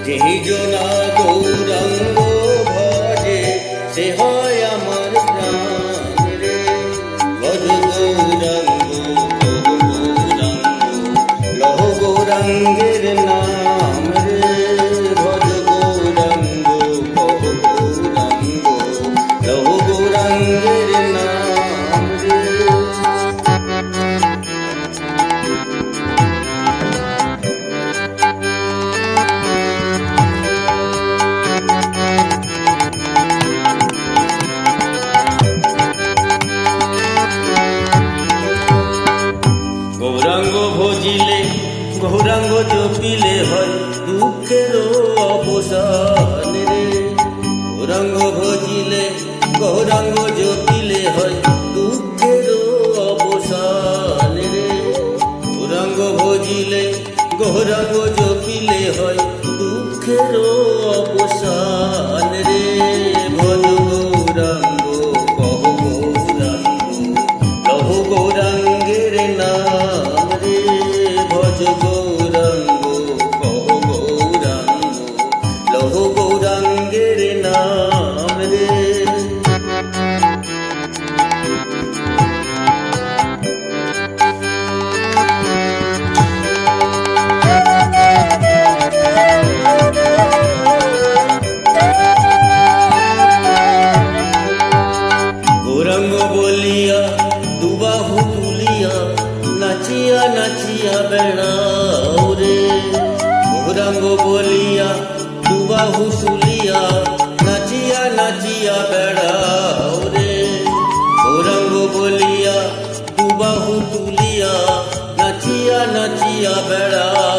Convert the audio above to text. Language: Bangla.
যেই জনা গৌরাঙ্গ ভজে সে হয় আমার প্রাণ রে। ভজ গৌরাঙ্গ লহ গৌরাঙ্গের নাম রে। ভজ গৌরাঙ্গ লহ গৌরাঙ্গের নাম রে। গৌরাঙ্গ ভজিলে গৌরাঙ্গ জপিলে হয় দুঃখের অবসান রে। গৌরাঙ্গ ভজিলে গৌরাঙ্গ জপিলে হয় দুঃখের অবসান রে। গৌরাঙ্গ ভজিলে গৌরাঙ্গ জপিলে হয় দুঃখের অবসান রে। ভজ গৌরাঙ্গ কহ গৌরাঙ্গ লহ গৌরাঙ্গের নাম রে। ভজ গৌরাঙ্গ কহ গৌরাঙ্গ লহ গৌরাঙ্গের নাম রে। গৌরাঙ্গ বলিয়া দুবাহু তুলিয়া নাচিয়া নাচিয়া বেড়াও রে। গৌরাঙ্গ বলিয়া দুবাহু তুলিয়া নাচিয়া নাচিয়া বেড়াও রে। গৌরাঙ্গ বলিয়া দুবাহু তুলিয়া নাচিয়া নাচিয়া বেড়াও